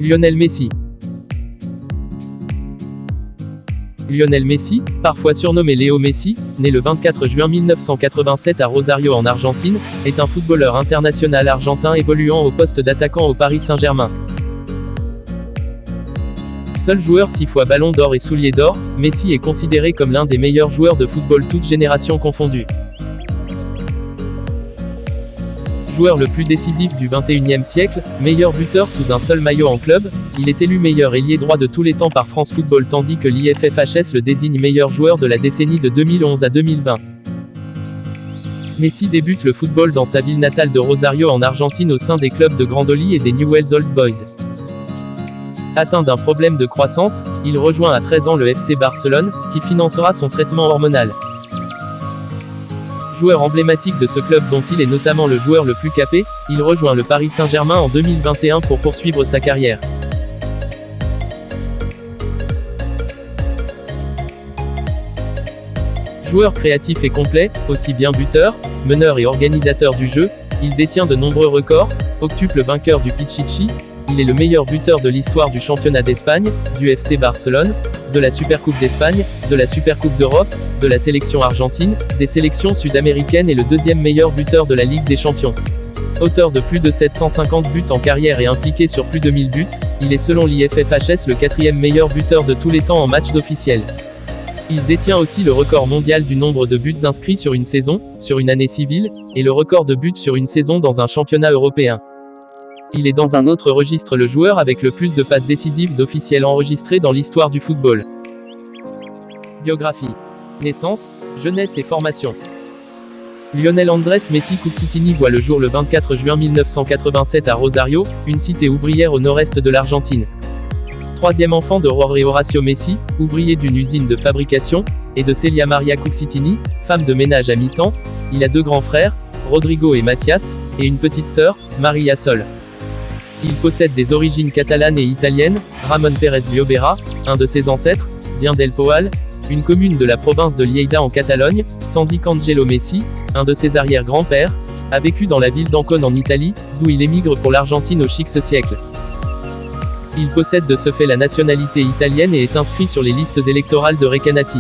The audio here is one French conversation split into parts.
Lionel Messi. Lionel Messi, parfois surnommé Léo Messi, né le 24 juin 1987 à Rosario en Argentine, est un footballeur international argentin évoluant au poste d'attaquant au Paris Saint-Germain. Seul joueur 6 fois Ballon d'Or et Soulier d'Or, Messi est considéré comme l'un des meilleurs joueurs de football toutes générations confondues. Joueur le plus décisif du XXIe siècle, meilleur buteur sous un seul maillot en club, il est élu meilleur ailier droit de tous les temps par France Football tandis que l'IFFHS le désigne meilleur joueur de la décennie de 2011 à 2020. Messi débute le football dans sa ville natale de Rosario en Argentine au sein des clubs de Grandoli et des Newell's Old Boys. Atteint d'un problème de croissance, il rejoint à 13 ans le FC Barcelone, qui financera son traitement hormonal. Joueur emblématique de ce club dont il est notamment le joueur le plus capé, il rejoint le Paris Saint-Germain en 2021 pour poursuivre sa carrière. Joueur créatif et complet, aussi bien buteur, meneur et organisateur du jeu, il détient de nombreux records, octuple vainqueur du Pichichi, il est le meilleur buteur de l'histoire du championnat d'Espagne, du FC Barcelone, de la Supercoupe d'Espagne, de la Supercoupe d'Europe, de la sélection argentine, des sélections sud-américaines et le deuxième meilleur buteur de la Ligue des Champions. Auteur de plus de 750 buts en carrière et impliqué sur plus de 1000 buts, il est selon l'IFFHS le 4e meilleur buteur de tous les temps en matchs officiels. Il détient aussi le record mondial du nombre de buts inscrits sur une saison, sur une année civile, et le record de buts sur une saison dans un championnat européen. Il est dans un autre registre le joueur avec le plus de passes décisives officielles enregistrées dans l'histoire du football. Biographie. Naissance, jeunesse et formation. Lionel Andrés Messi Cucitini voit le jour le 24 juin 1987 à Rosario, une cité ouvrière au nord-est de l'Argentine. Troisième enfant de Jorge Horacio Messi, ouvrier d'une usine de fabrication, et de Celia Maria Cucitini, femme de ménage à mi-temps, il a 2 grands frères, Rodrigo et Mathias, et une petite sœur, Maria Sol. Il possède des origines catalanes et italiennes, Ramon Pérez Llobera, un de ses ancêtres, vient d'El Poal, une commune de la province de Lleida en Catalogne, tandis qu'Angelo Messi, un de ses arrière-grands-pères, a vécu dans la ville d'Ancône en Italie, d'où il émigre pour l'Argentine au XVIe siècle. Il possède de ce fait la nationalité italienne et est inscrit sur les listes électorales de Recanati.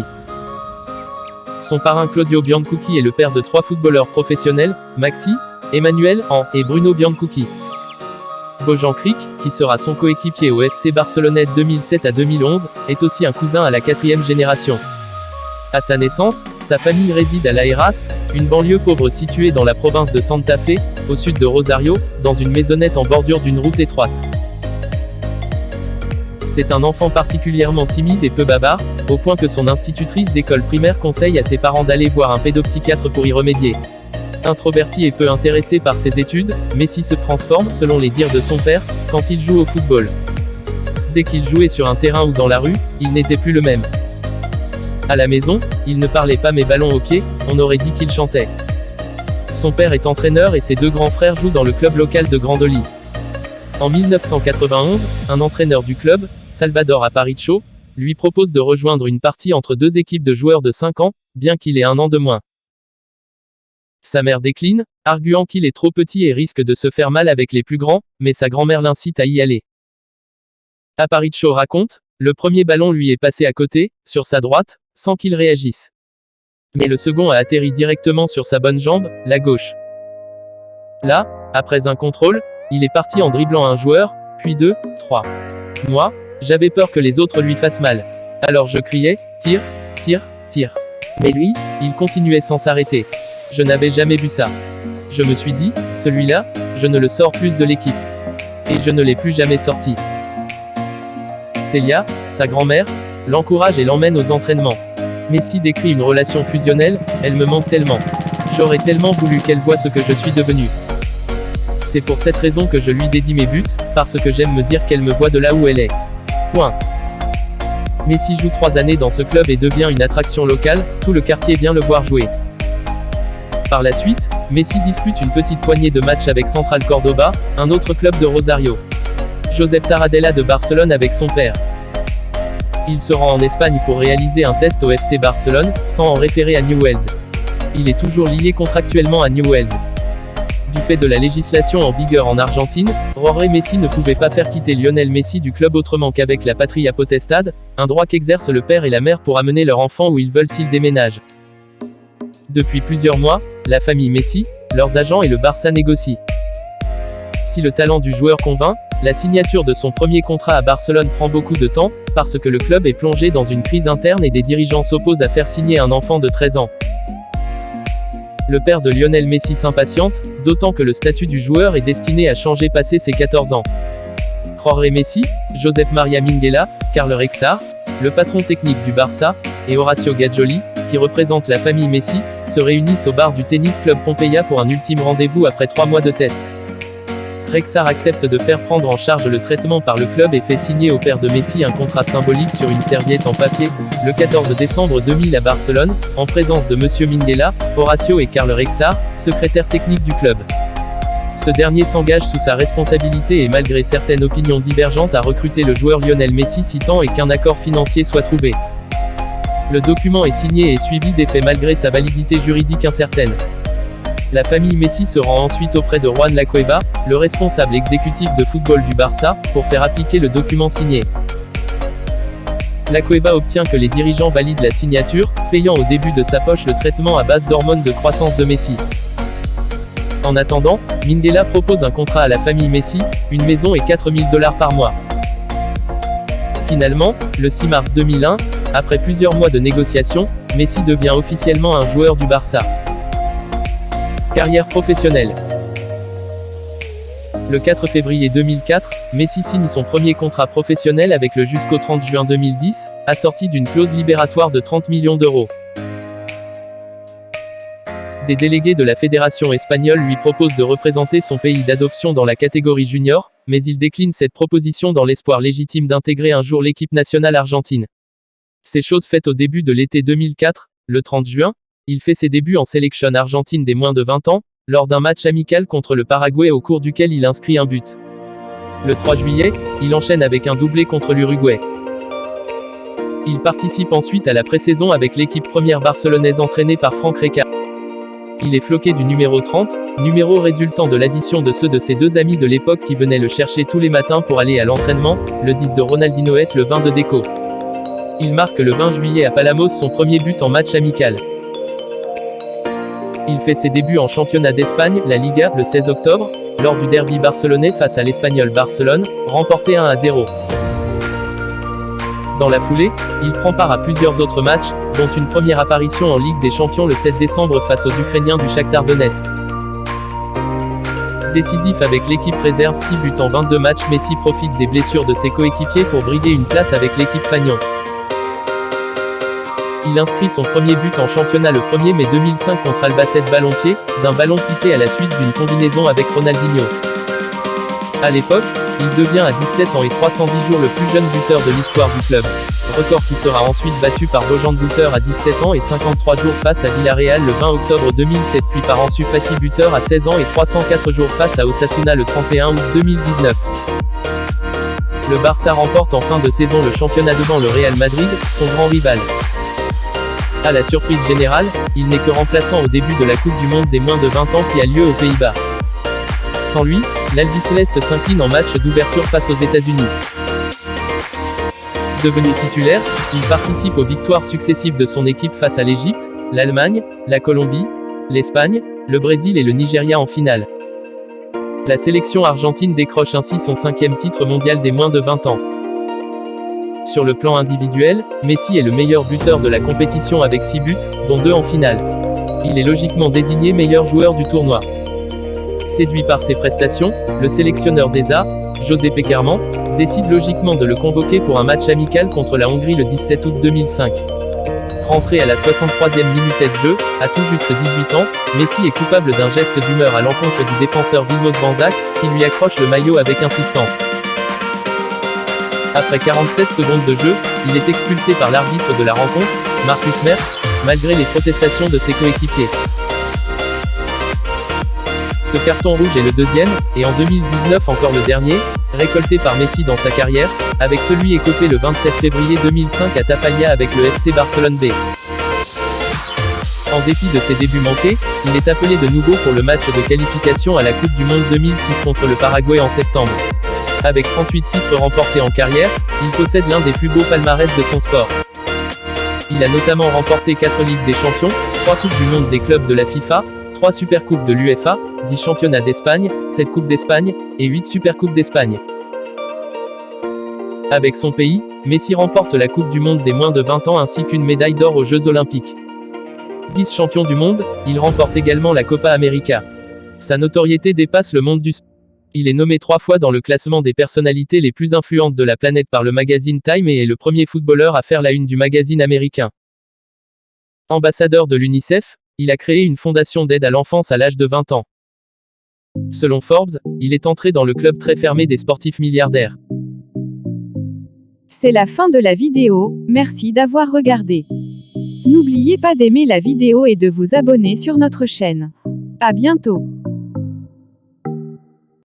Son parrain Claudio Biancucci est le père de 3 footballeurs professionnels, Maxi, Emmanuel, et Bruno Biancucci. Bojan Krić, qui sera son coéquipier au FC Barcelone 2007 à 2011, est aussi un cousin à la 4e génération. À sa naissance, sa famille réside à La Heras, une banlieue pauvre située dans la province de Santa Fe, au sud de Rosario, dans une maisonnette en bordure d'une route étroite. C'est un enfant particulièrement timide et peu bavard, au point que son institutrice d'école primaire conseille à ses parents d'aller voir un pédopsychiatre pour y remédier. Introverti et peu intéressé par ses études, Messi se transforme, selon les dires de son père, quand il joue au football. Dès qu'il jouait sur un terrain ou dans la rue, il n'était plus le même. À la maison, il ne parlait pas mais ballon au pied, on aurait dit qu'il chantait. Son père est entraîneur et ses 2 grands frères jouent dans le club local de Grandoli. En 1991, un entraîneur du club, Salvador Aparicio, lui propose de rejoindre une partie entre 2 équipes de joueurs de 5 ans, bien qu'il ait 1 an de moins. Sa mère décline, arguant qu'il est trop petit et risque de se faire mal avec les plus grands, mais sa grand-mère l'incite à y aller. Aparicio raconte, le premier ballon lui est passé à côté, sur sa droite, sans qu'il réagisse. Mais le second a atterri directement sur sa bonne jambe, la gauche. Là, après un contrôle, il est parti en dribblant un joueur, puis 2, 3. Moi, j'avais peur que les autres lui fassent mal. Alors je criais, tire, tire, tire. Mais lui, il continuait sans s'arrêter. Je n'avais jamais vu ça. Je me suis dit, celui-là, je ne le sors plus de l'équipe. Et je ne l'ai plus jamais sorti. Celia, sa grand-mère, l'encourage et l'emmène aux entraînements. Messi décrit une relation fusionnelle, elle me manque tellement. J'aurais tellement voulu qu'elle voie ce que je suis devenu. C'est pour cette raison que je lui dédie mes buts, parce que j'aime me dire qu'elle me voit de là où elle est. Point. Messi joue 3 années dans ce club et devient une attraction locale, tout le quartier vient le voir jouer. Par la suite, Messi dispute une petite poignée de matchs avec Central Córdoba, un autre club de Rosario. Josep Taradella de Barcelone avec son père. Il se rend en Espagne pour réaliser un test au FC Barcelone, sans en référer à Newell's. Il est toujours lié contractuellement à Newell's. Du fait de la législation en vigueur en Argentine, Jorge Messi ne pouvait pas faire quitter Lionel Messi du club autrement qu'avec la patria potestad, un droit qu'exercent le père et la mère pour amener leur enfant où ils veulent s'ils déménagent. Depuis plusieurs mois, la famille Messi, leurs agents et le Barça négocient. Si le talent du joueur convainc, la signature de son premier contrat à Barcelone prend beaucoup de temps, parce que le club est plongé dans une crise interne et des dirigeants s'opposent à faire signer un enfant de 13 ans. Le père de Lionel Messi s'impatiente, d'autant que le statut du joueur est destiné à changer passé ses 14 ans. Jorge Messi, Josep Maria Minguella, Carles Rexach, le patron technique du Barça, et Horacio Gajoli, qui représente la famille Messi, se réunissent au bar du Tennis Club Pompeia pour un ultime rendez-vous après 3 mois de test. Rexach accepte de faire prendre en charge le traitement par le club et fait signer au père de Messi un contrat symbolique sur une serviette en papier, le 14 décembre 2000 à Barcelone, en présence de Monsieur Minguella, Horacio et Carles Rexach, secrétaire technique du club. Ce dernier s'engage sous sa responsabilité et malgré certaines opinions divergentes à recruter le joueur Lionel Messi si tant est qu'un accord financier soit trouvé. Le document est signé et suivi d'effet malgré sa validité juridique incertaine. La famille Messi se rend ensuite auprès de Juan Lacueba, le responsable exécutif de football du Barça, pour faire appliquer le document signé. Lacueba obtient que les dirigeants valident la signature, payant au début de sa poche le traitement à base d'hormones de croissance de Messi. En attendant, Minguella propose un contrat à la famille Messi, une maison et 4 000 $ par mois. Finalement, le 6 mars 2001, après plusieurs mois de négociations, Messi devient officiellement un joueur du Barça. Carrière professionnelle. Le 4 février 2004, Messi signe son premier contrat professionnel avec le jusqu'au 30 juin 2010, assorti d'une clause libératoire de 30 millions d'euros. Des délégués de la fédération espagnole lui proposent de représenter son pays d'adoption dans la catégorie junior, mais il décline cette proposition dans l'espoir légitime d'intégrer un jour l'équipe nationale argentine. C'est chose faite au début de l'été 2004, le 30 juin, il fait ses débuts en sélection argentine des moins de 20 ans, lors d'un match amical contre le Paraguay au cours duquel il inscrit un but. Le 3 juillet, il enchaîne avec un doublé contre l'Uruguay. Il participe ensuite à la pré-saison avec l'équipe première barcelonaise entraînée par Franck Rijkaard. Il est floqué du numéro 30, numéro résultant de l'addition de ceux de ses deux amis de l'époque qui venaient le chercher tous les matins pour aller à l'entraînement, le 10 de Ronaldinho et le 20 de Deco. Il marque le 20 juillet à Palamos son premier but en match amical. Il fait ses débuts en championnat d'Espagne, la Liga, le 16 octobre, lors du derby barcelonais face à l'Espagnol Barcelone, remporté 1-0. Dans la foulée, il prend part à plusieurs autres matchs, dont une première apparition en Ligue des Champions le 7 décembre face aux Ukrainiens du Shakhtar Donetsk. Décisif avec l'équipe réserve 6 buts en 22 matchs, Messi profite des blessures de ses coéquipiers pour briguer une place avec l'équipe Fagnon. Il inscrit son premier but en championnat le 1er mai 2005 contre Albacete Ballonpied, d'un ballon piqué à la suite d'une combinaison avec Ronaldinho. À l'époque, il devient à 17 ans et 310 jours le plus jeune buteur de l'histoire du club. Record qui sera ensuite battu par Bojan Buteur à 17 ans et 53 jours face à Villarreal le 20 octobre 2007 puis par Ansu Fati buteur à 16 ans et 304 jours face à Osasuna le 31 août 2019. Le Barça remporte en fin de saison le championnat devant le Real Madrid, son grand rival. À la surprise générale, il n'est que remplaçant au début de la Coupe du Monde des moins de 20 ans qui a lieu aux Pays-Bas. Sans lui, l'Albiceleste s'incline en match d'ouverture face aux États-Unis. Devenu titulaire, il participe aux victoires successives de son équipe face à l'Égypte, l'Allemagne, la Colombie, l'Espagne, le Brésil et le Nigeria en finale. La sélection argentine décroche ainsi son 5e titre mondial des moins de 20 ans. Sur le plan individuel, Messi est le meilleur buteur de la compétition avec 6 buts, dont 2 en finale. Il est logiquement désigné meilleur joueur du tournoi. Séduit par ses prestations, le sélectionneur des A, José Pekerman, décide logiquement de le convoquer pour un match amical contre la Hongrie le 17 août 2005. Rentré à la 63e minute de jeu, à tout juste 18 ans, Messi est coupable d'un geste d'humeur à l'encontre du défenseur Vilmos Banzak, qui lui accroche le maillot avec insistance. Après 47 secondes de jeu, il est expulsé par l'arbitre de la rencontre, Marcus Merckx, malgré les protestations de ses coéquipiers. Ce carton rouge est le deuxième, et en 2019 encore le dernier, récolté par Messi dans sa carrière, avec celui écopé le 27 février 2005 à Tafalla avec le FC Barcelone B. En dépit de ses débuts manqués, il est appelé de nouveau pour le match de qualification à la Coupe du Monde 2006 contre le Paraguay en septembre. Avec 38 titres remportés en carrière, il possède l'un des plus beaux palmarès de son sport. Il a notamment remporté 4 Ligues des Champions, 3 Coupes du Monde des clubs de la FIFA, 3 Supercoupes de l'UEFA, 10 Championnats d'Espagne, 7 Coupes d'Espagne, et 8 Supercoupes d'Espagne. Avec son pays, Messi remporte la Coupe du Monde des moins de 20 ans ainsi qu'une médaille d'or aux Jeux Olympiques. Vice-champion du monde, il remporte également la Copa América. Sa notoriété dépasse le monde du sport. Il est nommé 3 fois dans le classement des personnalités les plus influentes de la planète par le magazine Time et est le premier footballeur à faire la une du magazine américain. Ambassadeur de l'UNICEF, il a créé une fondation d'aide à l'enfance à l'âge de 20 ans. Selon Forbes, il est entré dans le club très fermé des sportifs milliardaires. C'est la fin de la vidéo, merci d'avoir regardé. N'oubliez pas d'aimer la vidéo et de vous abonner sur notre chaîne. À bientôt.